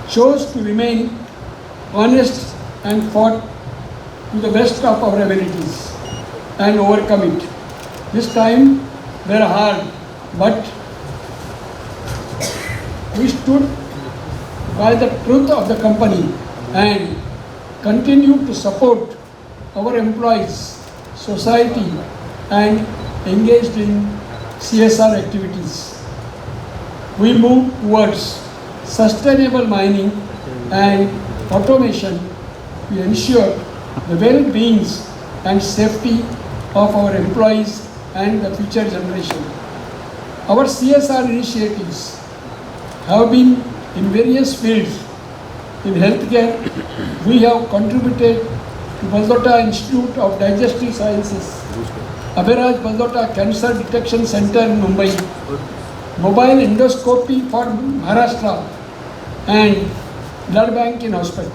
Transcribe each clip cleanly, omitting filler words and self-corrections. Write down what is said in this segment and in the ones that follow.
chose to remain honest and fought to the best of our abilities and overcome it. This time were hard, but we stood by the truth of the company and continued to support our employees, society, and engaged in CSR activities. We moved towards sustainable mining and automation to ensure the well-being and safety of our employees and the future generation. Our CSR initiatives have been in various fields. In healthcare, we have contributed to Baldota Institute of Digestive Sciences, Abhiraj Baldota Cancer Detection Center in Mumbai, mobile endoscopy for Maharashtra, and blood bank in hospital.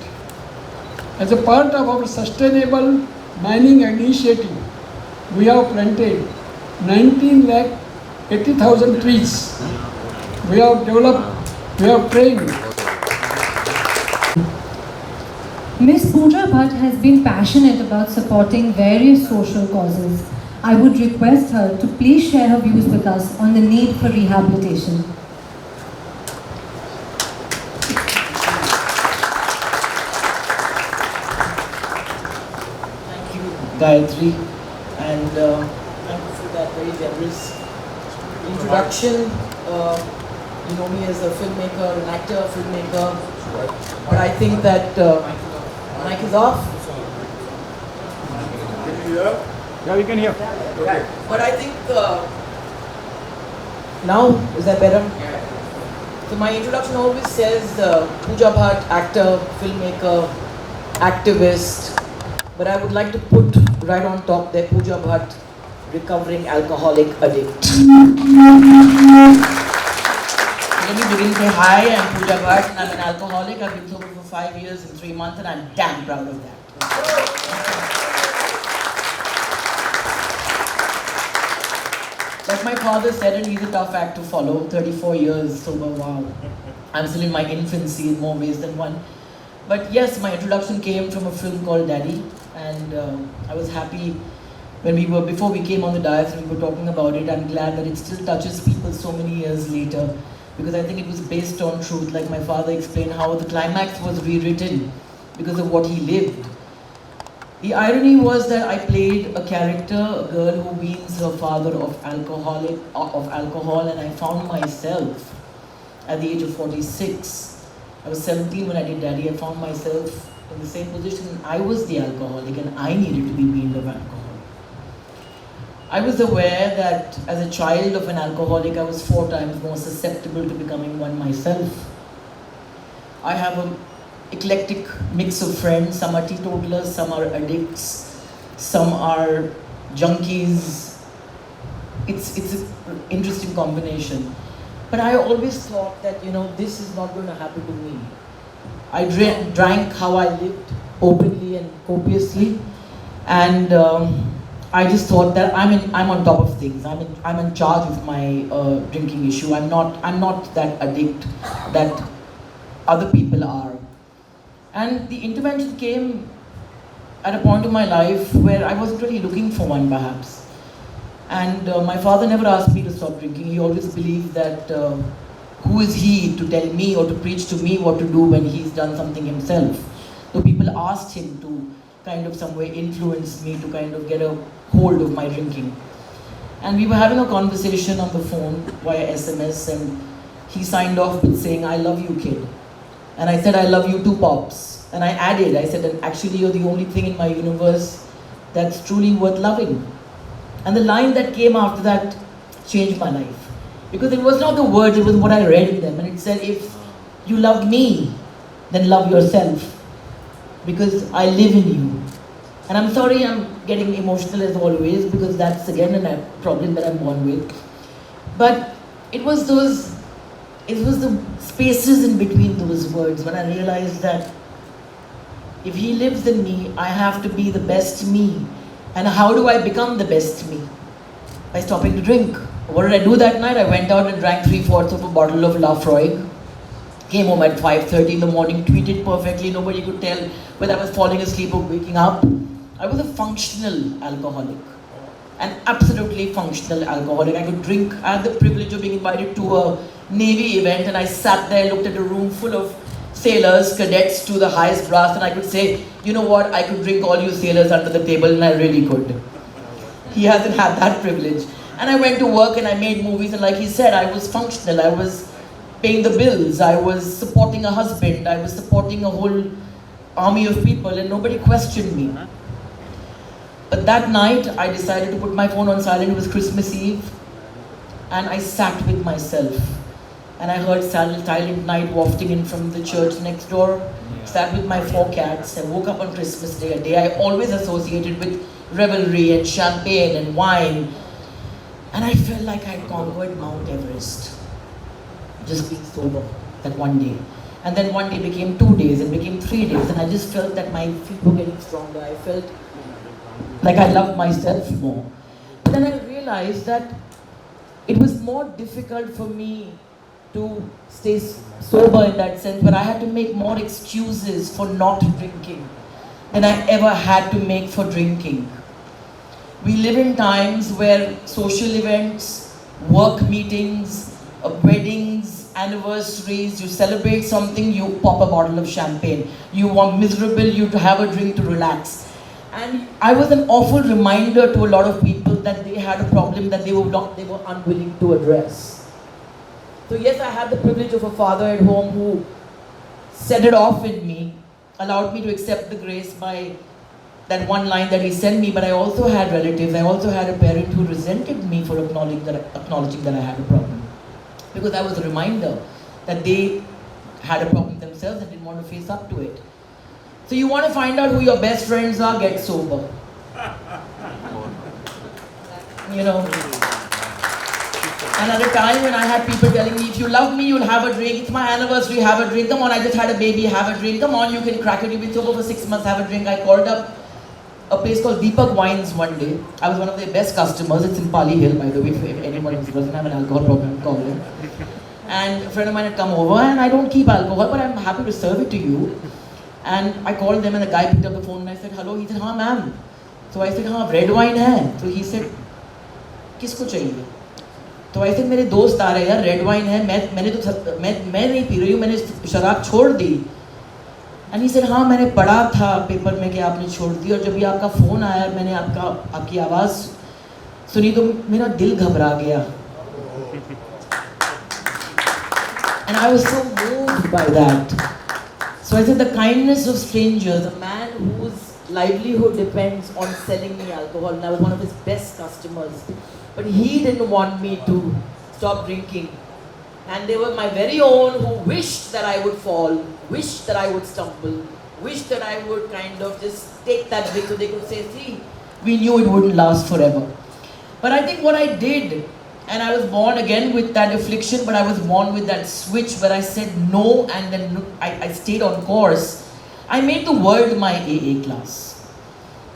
As a part of our sustainable mining initiative, we have planted 19 lakh 80,000 trees. We have developed, we have trained. Ms. Pooja Bhatt has been passionate about supporting various social causes. I would request her to please share her views with us on the need for rehabilitation. Thank you, Gayatri, and thank you for that very generous introduction. You know me as a filmmaker, an actor, filmmaker, but I think that mic is off. Yeah, we can hear. Okay. But I think now is that better? So my introduction always says Pooja Bhatt, actor, filmmaker, activist. But I would like to put right on top there Pooja Bhatt, recovering alcoholic addict. Let me begin to say hi, I'm Pooja Bhatt and I'm an alcoholic. I've been sober for 5 years and 3 months and I'm damn proud of that. Like my father said, and he's a tough act to follow, 34 years sober, wow. I'm still in my infancy in more ways than one. But yes, my introduction came from a film called Daddy, and I was happy when before we came on the dais and we were talking about it. I'm glad that it still touches people so many years later, because I think it was based on truth. Like my father explained how the climax was rewritten because of what he lived. The irony was that I played a character, a girl who weans her father of alcohol, and I found myself at the age of 46. I was 17 when I did Daddy. I found myself in the same position. I was the alcoholic and I needed to be weaned of alcohol. I was aware that as a child of an alcoholic, I was 4 times more susceptible to becoming one myself. I have an eclectic mix of friends. Some are teetotalers, some are addicts, some are junkies. It's an interesting combination. But I always thought that, this is not going to happen to me. I drank how I lived, openly and copiously, and I just thought that I'm on top of things. I'm in charge of my drinking issue. I'm not that addict that other people are. And the intervention came at a point in my life where I wasn't really looking for one, perhaps. And my father never asked me to stop drinking. He always believed that who is he to tell me or to preach to me what to do when he's done something himself. So people asked him to kind of some way influence me to kind of get a hold of my drinking. And we were having a conversation on the phone via SMS, and he signed off with saying, "I love you, kid." And I said, "I love you too, Pops." And I added, I said, "And actually you're the only thing in my universe that's truly worth loving." And the line that came after that changed my life. Because it was not the words, it was what I read in them. And it said, if you love me, then love yourself. Because I live in you. And I'm sorry I'm getting emotional as always, because that's again a problem that I'm born with. But it was the spaces in between those words when I realized that if he lives in me, I have to be the best me. And how do I become the best me? By stopping to drink. What did I do that night? I went out and drank 3/4 of a bottle of Lafroig. Came home at 5:30 in the morning, tweeted perfectly, nobody could tell whether I was falling asleep or waking up. I was a functional alcoholic. An absolutely functional alcoholic. I could drink. I had the privilege of being invited to a Navy event, and I sat there, looked at a room full of sailors, cadets to the highest brass, and I could say, you know what, I could drink all you sailors under the table, and I really could. He hasn't had that privilege. And I went to work and I made movies, and like he said, I was functional. I was paying the bills, I was supporting a husband, I was supporting a whole army of people, and nobody questioned me. But that night, I decided to put my phone on silent. It was Christmas Eve, and I sat with myself. And I heard Silent Night wafting in from the church next door. Sat with my 4 cats. I woke up on Christmas Day, a day I always associated with revelry and champagne and wine. And I felt like I conquered Mount Everest. Just being sober that one day. And then one day became 2 days, and became 3 days, and I just felt that my feet were getting stronger. I felt like I loved myself more. But then I realized that it was more difficult for me to stay sober in that sense, where I had to make more excuses for not drinking than I ever had to make for drinking. We live in times where social events, work meetings, weddings, anniversaries, you celebrate something, you pop a bottle of champagne. You are miserable, you have a drink to relax. And I was an awful reminder to a lot of people that they had a problem that they were unwilling to address. So yes, I had the privilege of a father at home who set it off in me, allowed me to accept the grace by that one line that he sent me, but I also had relatives, I also had a parent who resented me for acknowledging that I had a problem. Because I was a reminder that they had a problem themselves and didn't want to face up to it. So you want to find out who your best friends are, get sober. You know. And at a time when I had people telling me, if you love me, you'll have a drink. It's my anniversary, have a drink. Come on, I just had a baby, have a drink. Come on, you can crack it. You've been sober for 6 months, have a drink. I called up a place called Deepak Wines one day. I was one of their best customers. It's in Pali Hill, by the way, if anyone who doesn't have an alcohol problem, call them. And a friend of mine had come over, and I don't keep alcohol, but I'm happy to serve it to you. And I called them, and the guy picked up the phone, and I said, hello. He said, हाँ ma'am. So I said, हाँ, red wine है. So he said, किसको चाहिए? तो I said, मेरे दोस्त आ रहे हैं यार, red wine है. मैं नहीं पी रही हूँ, मैंने शराब छोड़ दी. And he said, हाँ मैंने पढ़ा था पेपर में कि आपने छोड़ दी, और जब ये आपका फ़ोन आया, मैंने आपकी आवाज़ सुनी तो मेरा दिल घबरा गया. And I was so moved by that. So I said, the kindness of strangers, a man whose livelihood depends on selling me alcohol, and I was one of his best customers. But he didn't want me to stop drinking. And they were my very own who wished that I would fall, wished that I would stumble, wished that I would kind of just take that break so they could say, see, we knew it wouldn't last forever. But I think what I did, and I was born again with that affliction, but I was born with that switch where I said no, and then I stayed on course. I made the world my AA class.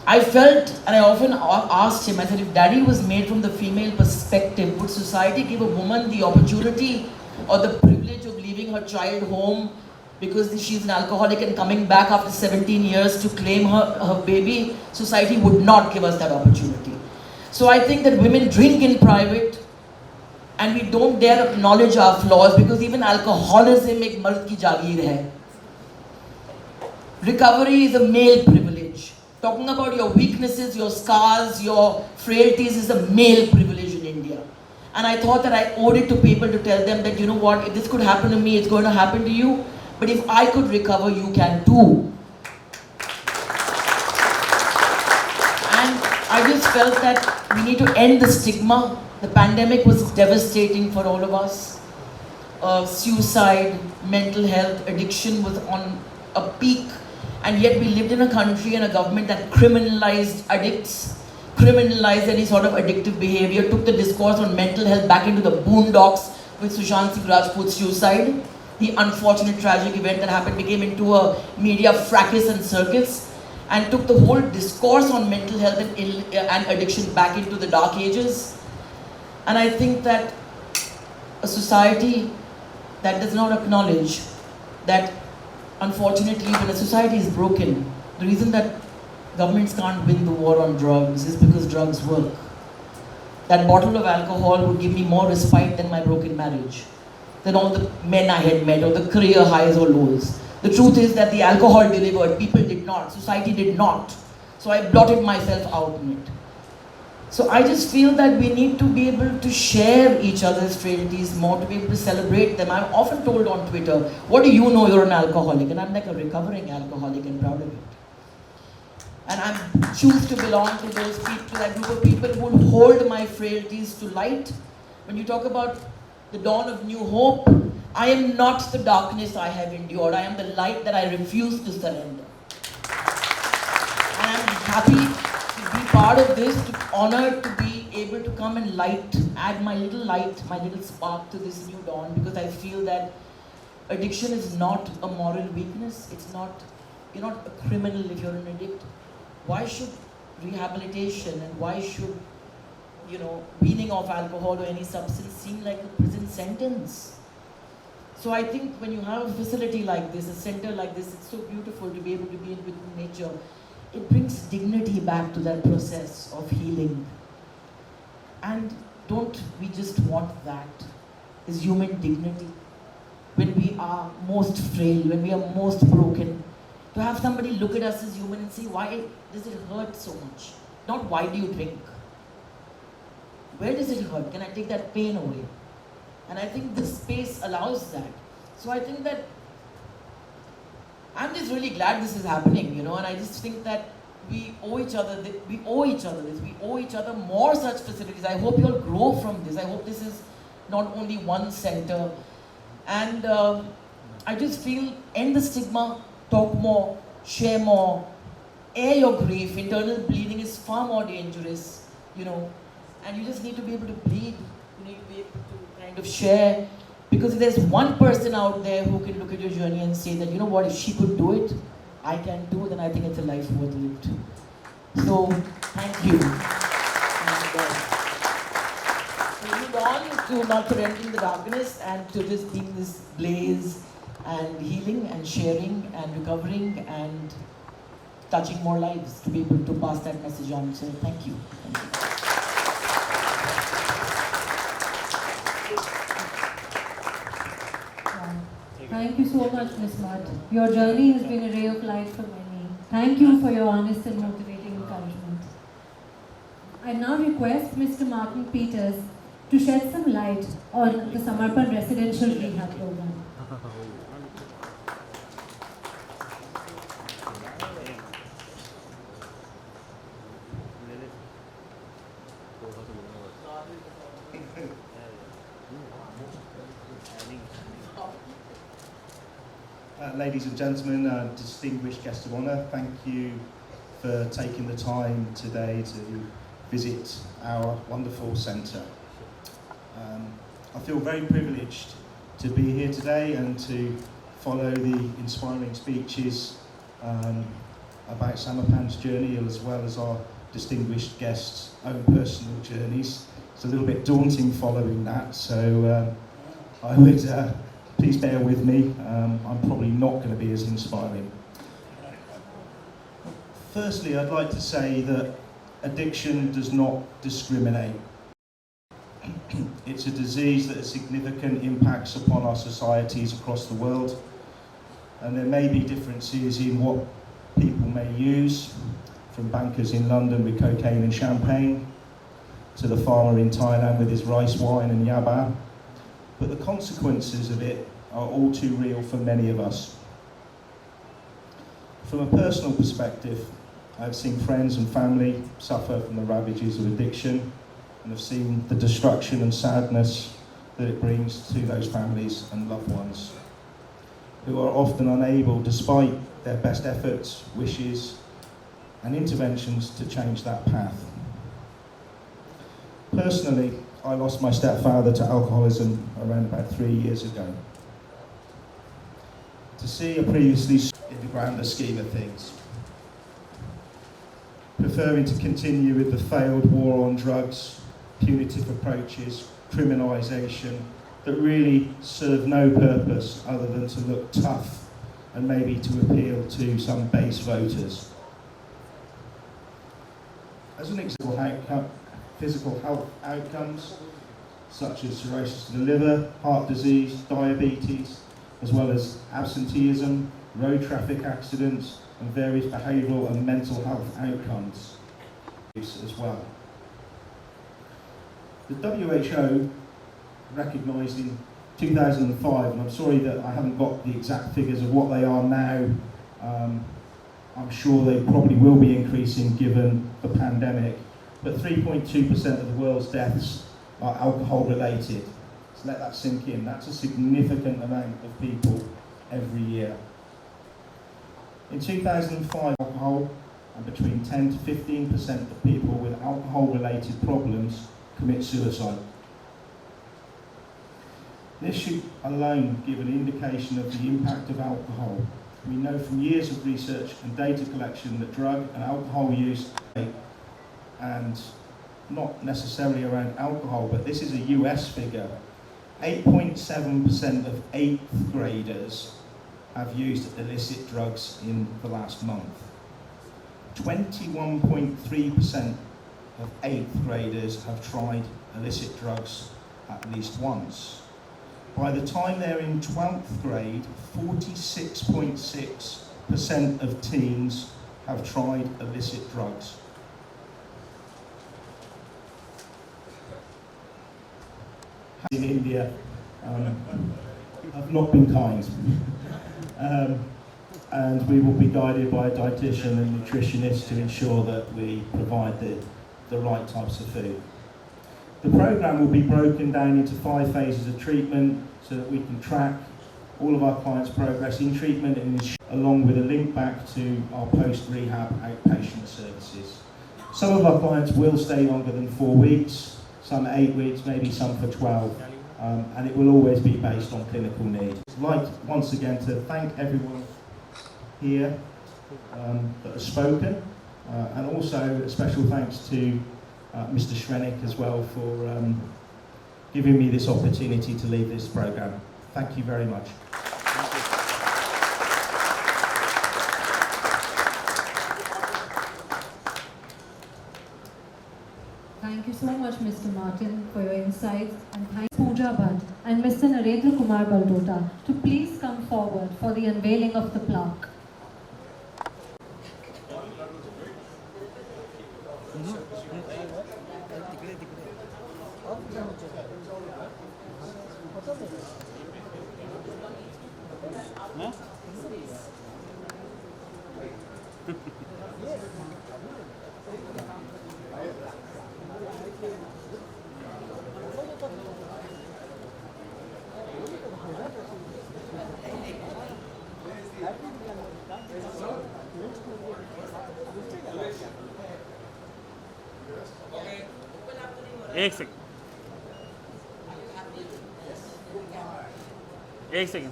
I felt, and I often asked him, I said, if daddy was made from the female perspective, would society give a woman the opportunity or the privilege of leaving her child home because she's an alcoholic and coming back after 17 years to claim her baby? Society would not give us that opportunity. So I think that women drink in private, and we don't dare acknowledge our flaws, because even alcoholism एक मर्द की जागीर है. Recovery is a male privilege. Talking about your weaknesses, your scars, your frailties is a male privilege in India. And I thought that I owed it to people to tell them that, you know what, if this could happen to me, it's going to happen to you. But if I could recover, you can too. And I just felt that we need to end the stigma. The pandemic was devastating for all of us. Suicide, mental health, addiction was on a peak. And yet we lived in a country and a government that criminalized addicts, criminalized any sort of addictive behavior, took the discourse on mental health back into the boondocks with Sushant Singh Rajput's suicide. The unfortunate tragic event that happened became into a media fracas and circus, and took the whole discourse on mental health and addiction back into the dark ages. And I think that a society that does not acknowledge that unfortunately when a society is broken, the reason that governments can't win the war on drugs is because drugs work. That bottle of alcohol would give me more respite than my broken marriage, than all the men I had met, or the career highs or lows. The truth is that the alcohol delivered, people did not, society did not. So I blotted myself out in it. So I just feel that we need to be able to share each other's frailties more, to be able to celebrate them. I'm often told on Twitter, what do you know, you're an alcoholic? And I'm like a recovering alcoholic and proud of it. And I choose to belong to those people, that group of people who hold my frailties to light. When you talk about the dawn of new hope, I am not the darkness I have endured. I am the light that I refuse to surrender. And I'm happy to be part of this, honored to be able to come and add my little light, my little spark to this new dawn, because I feel that addiction is not a moral weakness. It's not, you're not a criminal if you're an addict. Why should rehabilitation and why should, weaning off alcohol or any substance seem like a prison sentence? So I think when you have a facility like this, a center like this, it's so beautiful to be able to be with nature. It brings dignity back to that process of healing. And don't we just want that? Is human dignity. When we are most frail, when we are most broken, to have somebody look at us as human and say, why does it hurt so much? Not why do you drink? Where does it hurt? Can I take that pain away? And I think this space allows that. So I think that I'm just really glad this is happening, and I just think that we owe each other this. We owe each other more such facilities. I hope you all grow from this. I hope this is not only one center. And I just feel, end the stigma, talk more, share more, air your grief. Internal bleeding is far more dangerous, and you just need to be able to bleed. You need to be able to kind of share. Because if there's one person out there who can look at your journey and say that, what, if she could do it, I can do it, then I think it's a life worth lived. So, thank you. And moving on to not surrendering the darkness and to just being this blaze and healing and sharing and recovering and touching more lives, to be able to pass that message on. So, thank you. Thank you. Thank you so much, Ms. Bhatt. Your journey has been a ray of light for many. Thank you for your honest and motivating encouragement. I now request Mr. Martin Peters to shed some light on the Samparpan Residential Rehab Program. Ladies and gentlemen, distinguished guests of honour, thank you for taking the time today to visit our wonderful centre. I feel very privileged to be here today and to follow the inspiring speeches about Samparpan's journey, as well as our distinguished guests' own personal journeys. It's a little bit daunting following that, so I would please bear with me. I'm probably not going to be as inspiring. Firstly, I'd like to say that addiction does not discriminate. It's a disease that has significant impacts upon our societies across the world, and there may be differences in what people may use, from bankers in London with cocaine and champagne, to the farmer in Thailand with his rice wine and yaba. But the consequences of it are all too real for many of us. From a personal perspective, I've seen friends and family suffer from the ravages of addiction, and have seen the destruction and sadness that it brings to those families and loved ones, who are often unable, despite their best efforts, wishes, and interventions, to change that path. Personally, I lost my stepfather to alcoholism around about 3 years ago. To see a previously in the grander scheme of things, preferring to continue with the failed war on drugs, punitive approaches, criminalisation, that really serve no purpose other than to look tough and maybe to appeal to some base voters. As an example, physical health outcomes such as cirrhosis of the liver, heart disease, diabetes, as well as absenteeism, road traffic accidents, and various behavioural and mental health outcomes as well. The WHO recognised in 2005, and I'm sorry that I haven't got the exact figures of what they are now. I'm sure they probably will be increasing given the pandemic, but 3.2% of the world's deaths are alcohol related. So let that sink in. That's a significant amount of people every year. In 2005, alcohol, and between 10 to 15% of people with alcohol related problems commit suicide. This should alone give an indication of the impact of alcohol. We know from years of research and data collection that drug and alcohol use, and not necessarily around alcohol, but this is a US figure, 8.7% of 8th graders have used illicit drugs in the last month. 21.3% of 8th graders have tried illicit drugs at least once. By the time they're in 12th grade, 46.6% of teens have tried illicit drugs. In India have not been kind. And we will be guided by a dietitian and nutritionist to ensure that we provide the right types of food. The programme will be broken down into 5 phases of treatment so that we can track all of our clients' progress in treatment, and along with a link back to our post-rehab outpatient services. Some of our clients will stay longer than 4 weeks, some 8 weeks, maybe some for 12, and it will always be based on clinical need. I'd like once again to thank everyone here that has spoken, and also a special thanks to Mr. Shrenick as well for giving me this opportunity to lead this programme. Thank you very much. Thank you so much, Mr. Martin, for your insights, and thanks Pooja Bhatt and Mr. Narendra Kumar Baldota to please come forward for the unveiling of the plaque. एक second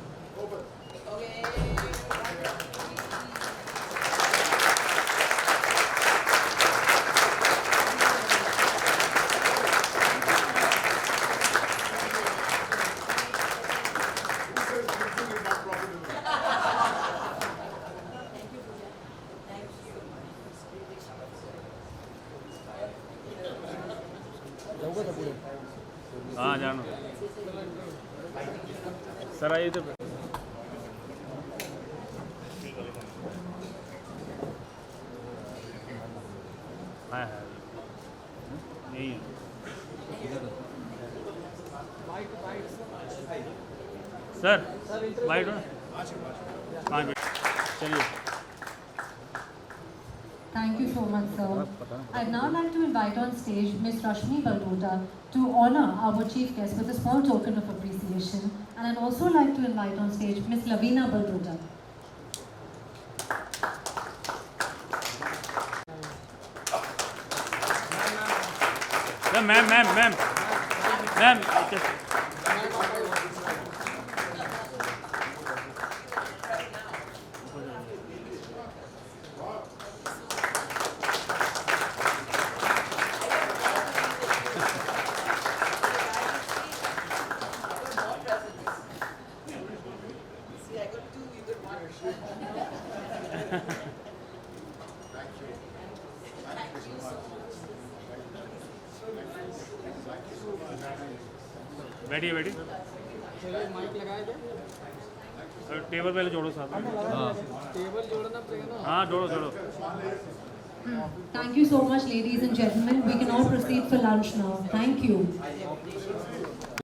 हाँ जानो sir आइए तो हाँ हाँ यही है sir white हो हाँ चलिए Thank you so much, sir. I'd now like to invite on stage Ms. Rashmi Baldota to honor our chief guest with a small token of appreciation. And I'd also like to invite on stage Ms. Lavina Baldota. Ma'am. बैठिए बैठिए table पहले जोड़ो साथ में table जोड़ना पड़ेगा ना हाँ जोड़ो जोड़ो Thank you so much, ladies and gentlemen. We can all proceed for lunch now. Thank you.